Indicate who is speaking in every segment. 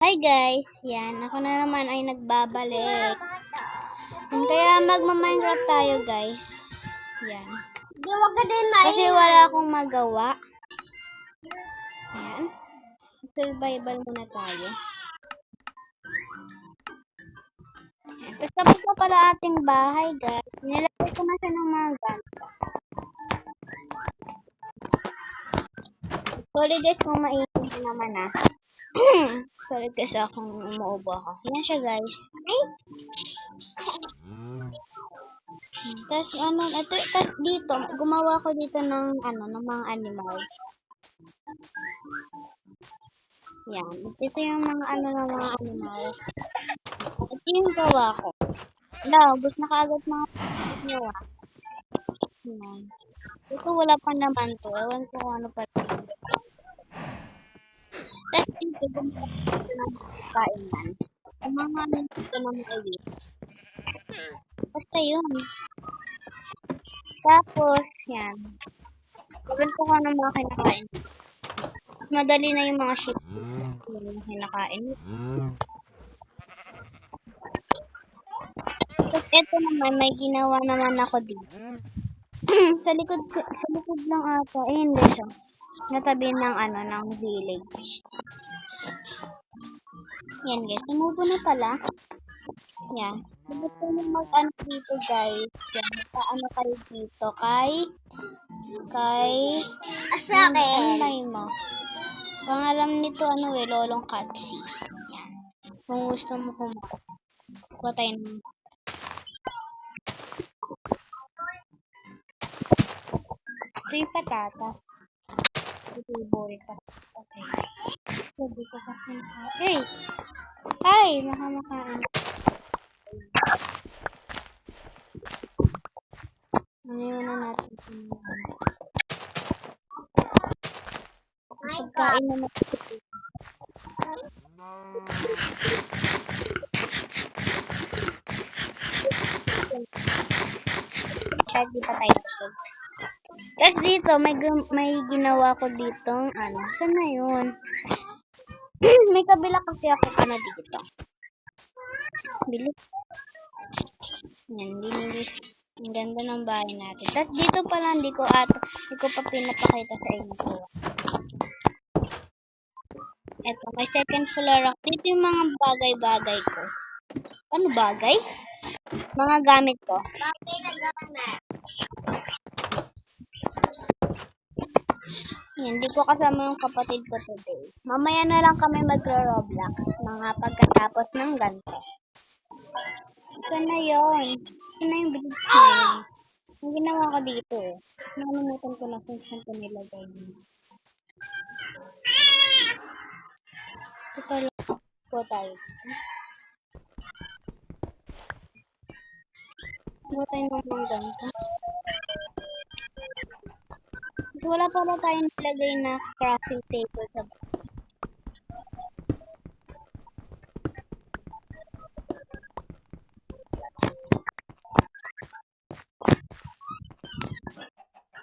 Speaker 1: Hi guys, yan. Ako na naman ay nagbabalik. Kaya magma-Minecraft tayo guys. Yan. Kasi wala akong magawa. Yan. Survival muna tayo. Yan. Tapos tapos na pala ating bahay guys. Nilagay ko na siya ng mga ganito. Sorry guys kung mainit naman Sorry guys kung umuubo ako. Yan siya guys. Tapos dito, gumawa ko dito ng ng mga animals. Yan. Ito yung mga ng mga animals. Ito yung gawa ko. Ubos na kaagad mga gawa. Yan. Ito wala pa naman to. Ewan ko kung ano pa ito. Tapos dito, gumawa ko ng kainan. Yung mga dito na mga lips. Basta yun. Tapos, yan. Gawin ko kung ano mga kinakain. Madali na yung mga sheep yung kinakain. Tapos ito naman, may ginawa naman ako dito. sa likod lang ata. Hindi siya. Natabi ng ng village. Yan guys, tumubo na pala. Yan. Gusto nyo mag dito guys. Yan. Paano kayo dito? Kay sa akin. Mo. Pangalan nito Lolong Katsi. Yan. Kung gusto mo patayin mo. Ito yung patata. Ito yung boy patatas. Sabi ko kasi Ay! Makamakain. Ngayon na natin pagkain na natin. Kahit di pa tayo busog. Tapos dito, may ginawa ko ditong saan na yun? May kabila kasi ako dito. Bilis. Yan, bilis. Ang ganda ng bahay natin. Tapos dito pala, hindi ko pa pinapakita sa inyo. Eto, may second floor ako. Dito yung mga bagay-bagay ko. Ano bagay? Mga gamit ko. Bagay na gamit. Hindi ko kasama yung kapatid ko today. Mamaya na lang kami magro-Roblox. Mga pagkatapos ng ganito. Saan na yun? Saan na yung bridge na yun? Ang ginawa ko dito Nakalimutan ko na kung saan ko nilagay yun. Ito pala po tayo. Huwag tayo ng ganito. So, wala pala tayong nilagay na crafting table sa bahay.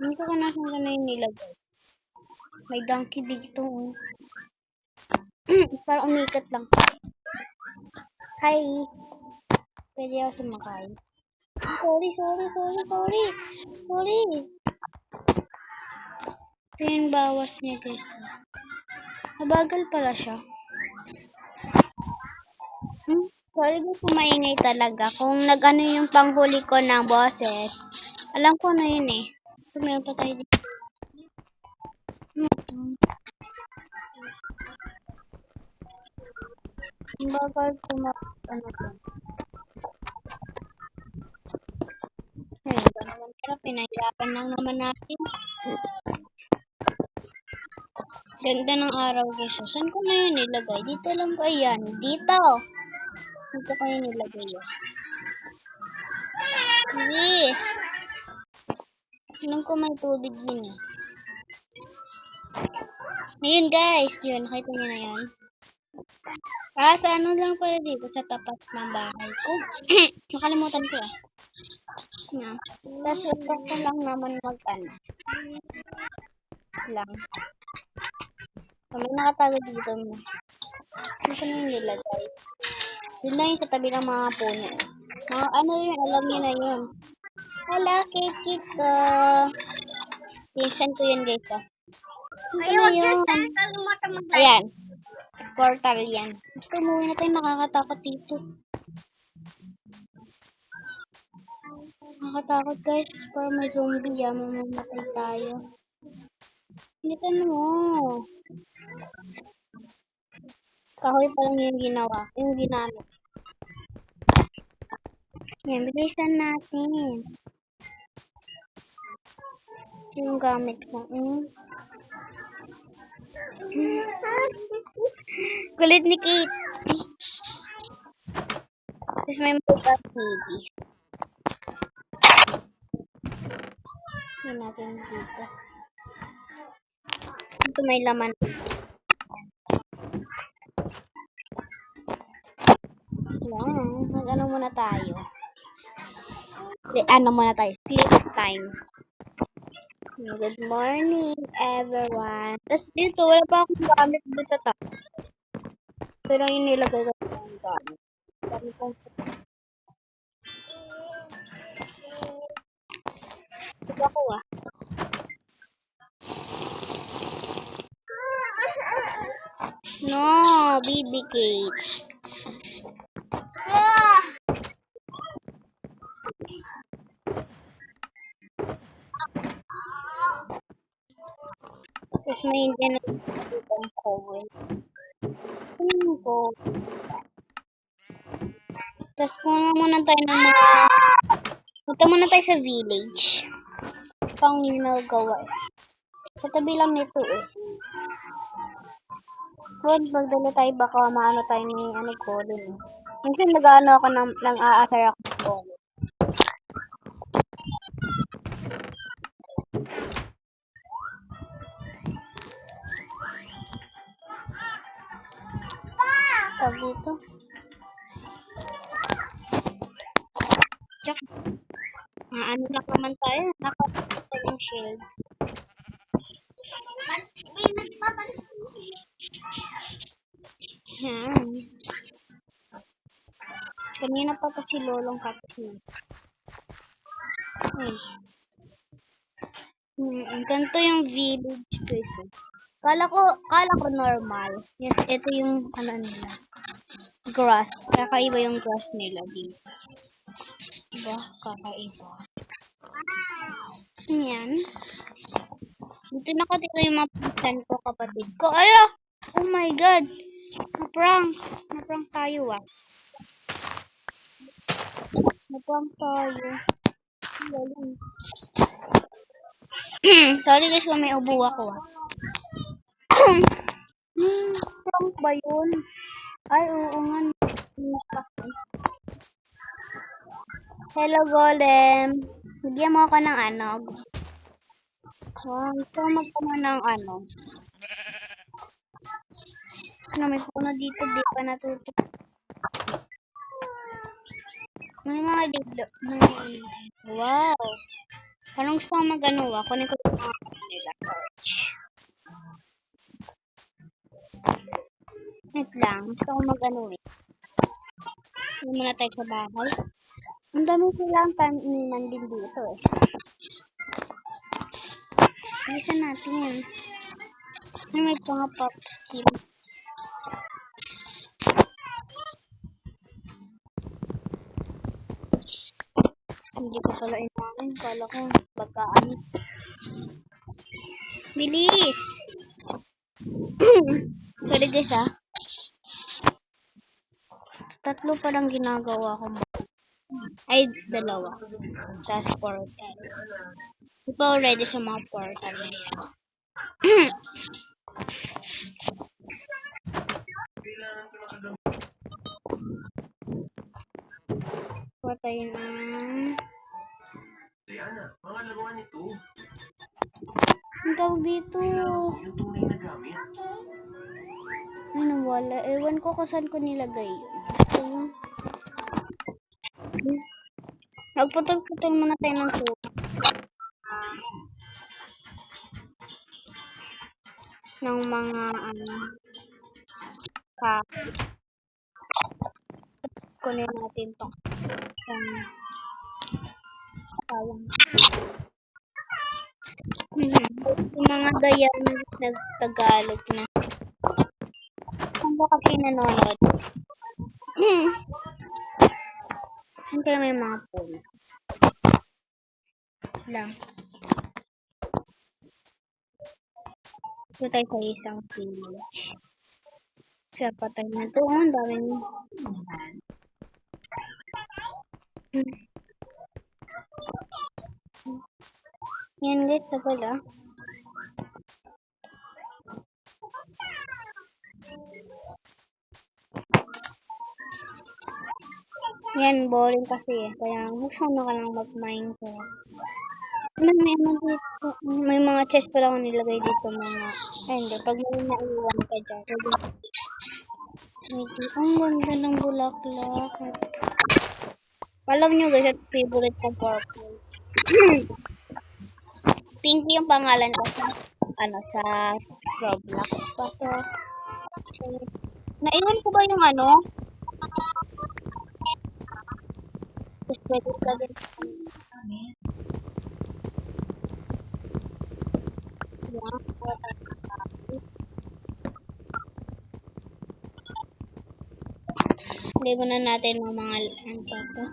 Speaker 1: Hindi ko na saan yung nilagay. May donkey dito. Para umikat lang. Hi! Pwede ako sumakay. Sorry! Ito yung bawas niya guys. Nabagal pala siya. Sorry guys kung maingay talaga. Kung yung panghuli ko ng boses. Alam ko na yun Meron pa tayo dito. Ang bagal pinahirapan lang naman natin. Ganda ng araw guys. Saan ko na yun nilagay? Dito lang ba yan? Dito ko yun nilagay yun. Alam ko may tubig yun Ayun guys. Yun. Nakita nyo na yan. Sa lang pala dito. Sa tapat ng bahay ko. Nakalimutan ko Tapos ko lang naman lang. Kami nakatago dito Ano na yung nilagay? Yun na yung sa tabi ng mga puno. Mga ano yun, alam niyo na yun. Hala, cake ko. Pinsan ko yun guys ah. Ano na yun? Ayan. Portal yan. Gusto mo na tayo nakakatakot dito. Nakakatakot guys. Parang may zombie yan. Mamamatay tayo. Dito mo. Kahoy pa lang yung ginawa. Yung ginamit. Yan, bilisan natin. Yung gamit ko. Kulit ni Kate. Tapos may makeup baby. Yan natin dito. Ito may laman. Yan. Mag-ano muna tayo. Ano muna tayo. Sleep time. Good morning, everyone. Tapos dito, wala pa akong gamit dito sa top. Pero yung nilagay ko ng gamit. Ito ako ah. No, baby cage. Tapos may hindi na itong cowl. Tapos muna tayo ng mga... Punta muna tayo sa village. Pang ginagawa eh. Sa tabi lang nito eh. Huwag magdala tayo baka maano tayo ni ano colon eh. Minsan nag-ano ako ng aasar ako ng colon. Tawag dito. Check. Ano lang naman tayo. Nakapagpapag yung shield. Yan. Kanina pa si Lolong Kapsi. Ay. Ganito yung village guys. Kala ko normal. Yes, ito yung ano nila. Grass. Kakaiba yung grass nila dito. Diba? Kakaiba. Yan. Dito nakatira yung mga pinsan ko, kapatid ko. Ala! Oh my God! Naprank tayo ah. Naprank tayo. Sorry guys kung may ubo ako ah. Prank ba yun? Ay, oo nga. Hello, Golem. Bigyan mo ako ng ano. Gusto ko magpano ng ano. Ano, may puno dito. Di pa natuto. May mga diblo. Wow. Parang gusto ko mag-ano ah. Kunin ko yung mga nila. Wait lang. Gusto ko mag-ano eh. Hindi muna tayo sa bahay. Ang dami silang taniman din dito eh. Bisa natin yan. May mga pumpkin. Hindi ko pala inamin. Kala ko pagkaan. Bilis! Sorry guys ah. Tatlo pa lang ginagawa ko. Ay, dalawa. Tapos portal. Hindi pa already sa mga portal na yan. Patayin ng...
Speaker 2: Diana, mga laruan ito.
Speaker 1: Ang tawag dito.
Speaker 2: Yung tunay na gamit.
Speaker 1: Ay, nawala. Ewan ko kung saan ko nilagay. Magputol-putol muna tayo ng suot. Ng mga ano. Kunin natin to. Sayang. Yung mga gaya na nagtagalog na. Saan ba kasi nanonood? Siyempre may mga puno. Lang. Ito tayo sa isang village. Siya patay na to. Ang daming. Yan guys, tagal ah. Yan, boring kasi eh. Kaya magsama ka lang mag-Minecraft. May mga chest pala ako nilagay dito mga. Ay hindi, pag may naiwan ka dyan. Ang ganda ng bulaklak. Alam nyo guys, at favorite kong purple. Pinky yung pangalan ko sa Roblox. Kaso, naiwan ko ba yung ano? Tapos pwede ka din. Hindi na natin mga ano pa to.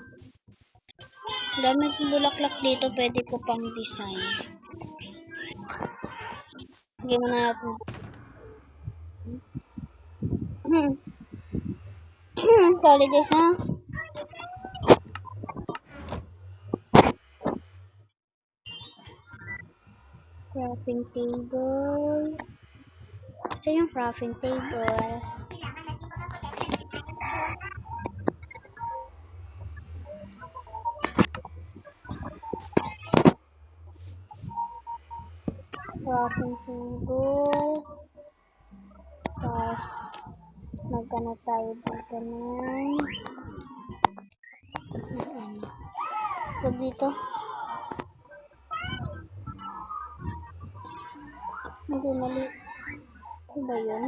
Speaker 1: Dami kong bulaklak dito, pwede ko pang design. Hindi mo na natin. Sorry guys ha. Crafting table. Ito yung crafting table. Crafting table. Tapos, magkano tayo dito ng so dito. Hindi mali. Ano ba yun?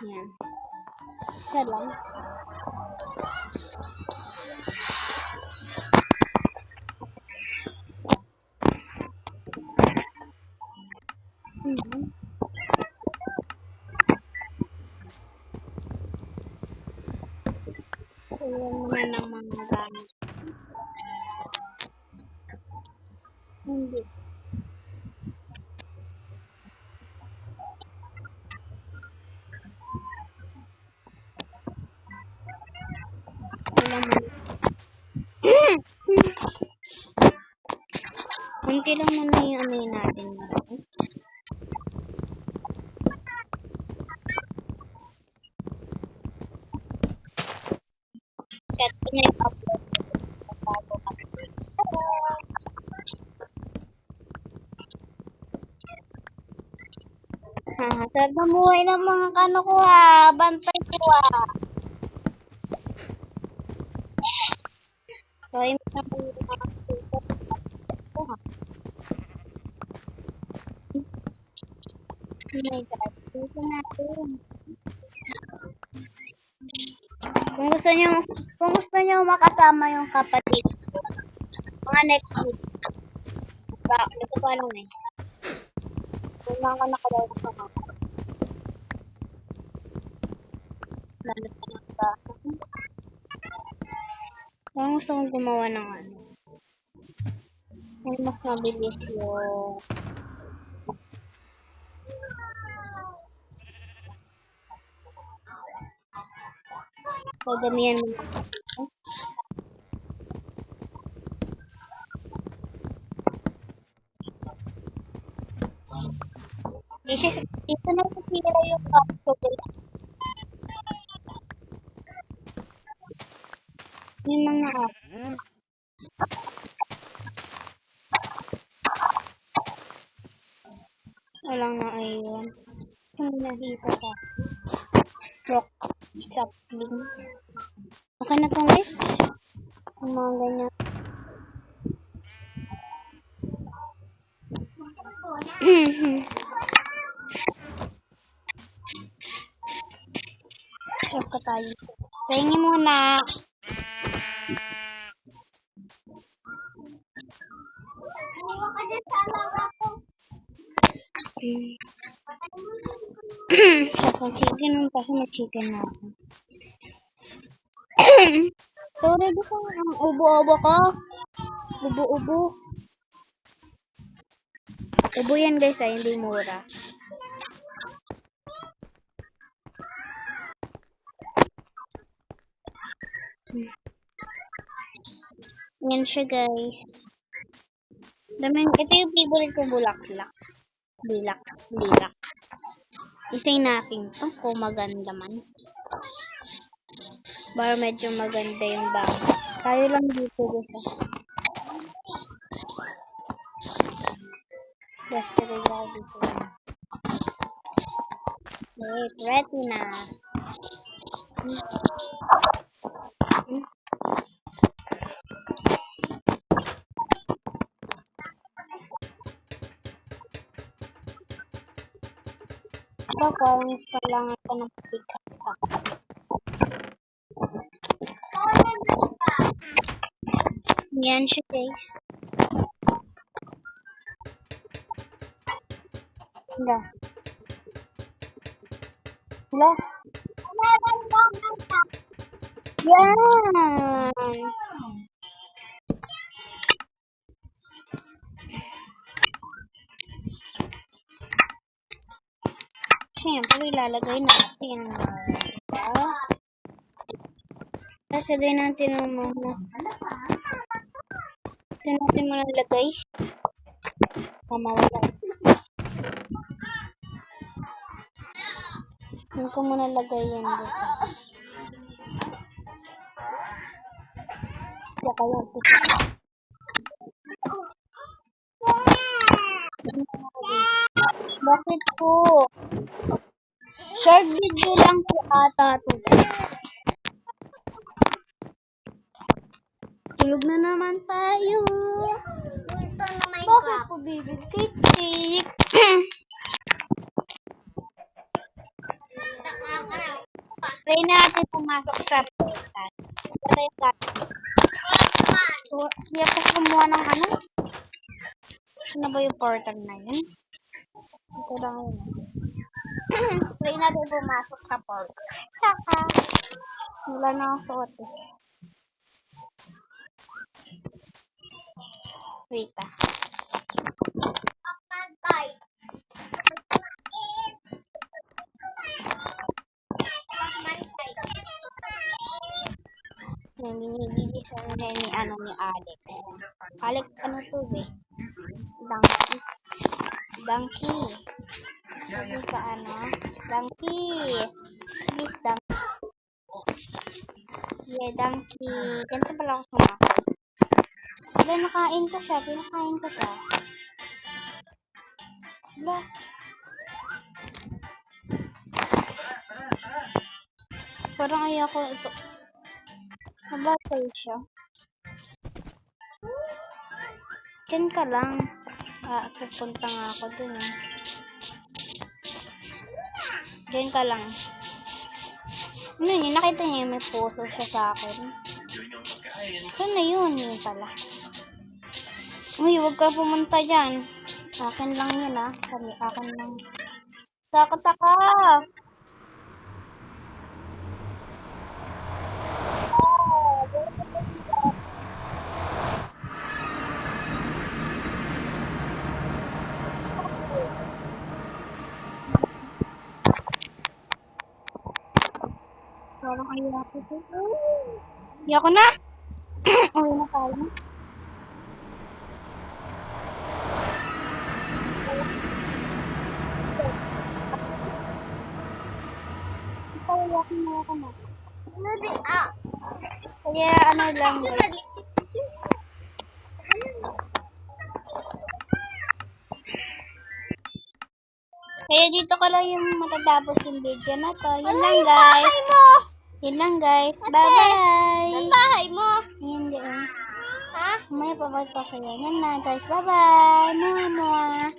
Speaker 1: Yan. Isa lang. Iwan mo na ng mga gamit. Hindi. Kunti lang muna yung ano natin. Chat ko na yung upload. Sarap na buhay ng mga kano ko ha. Bantay ko ha. So, yung mga my God. Dito natin. Kung gusto nyo makasama yung kapatid, mga next week. Hindi ko pa alam eh. Kung mga nakadaw ko pa. Lalot ka ng ba? Kung gusto kong gumawa ng ano. Ay, mas mabilis yung pagdamihan mo. Ito na sa tira yung password. Yung mga app. Walang na ayun. Yung nahita ka. Rock. Sapling. Okay na itong guys. Yung mga ganyan. Shop ka tayo. Pahingi muna. Shop ng chicken nun kasi may chicken na ako. Sorry, di ka ang ubo-ubo ko. Ubo-ubo. Ubo yan guys ay hindi mura. Yan siya guys. Daming, ito yung favorite ko bulaklak. Bilak. Isay natin to kung maganda man. Para medyo maganda yung bang. Tayo lang dito guys. Just to the dito. Wait, ready na. Ito, coins pa lang ito ng pikas pa. Yan siya guys. Hala. Hala. Yan. Siyempre, ilalagay natin. Sasagay natin ang mga. Ito natin muna lagay. Mawala. Hindi ko muna lagay yan dito. Saka yan. Bakit po? Short video lang po ata ito. Tulog na naman tayo. Bakit po bibigkit? Try natin pumasok sa portal. Try natin. So, hindi ako kumuha ng ano? Ano ba yung portal na yun? Ito lang yun. Try natin pumasok sa portal. Saka, wala na ang suot eh. Wait ah. Binibisa na ni ni Alex. Alex ano to eh? Donkey. Sabi sa Donkey. Please donkey. Yeah, donkey. Ganito pala ako sumakot. Wala, pinakain ko siya. Wala. Parang ayoko ito. Nabatay siya. Diyan ka lang. Pupunta nga ako dun eh. Diyan ka lang. Ano yun? Nakita niya yung may puso siya sa akin. Saan na yun? Yun pala. Uy, huwag ka pumunta dyan. Akin lang yun ah. Sabi, akin lang. Takot ako! Parang ayoko ito. Ayoko na! Uwi na tayo. Ayoko na. Kaya ano lang guys. Kaya dito ko lang yung matatapos yung video na to. Yun lang guys. Yun lang guys. Bye-bye. Ang bahay mo? Hindi eh. Ha? May papagpasaya. Yan na guys. Bye-bye. Mama.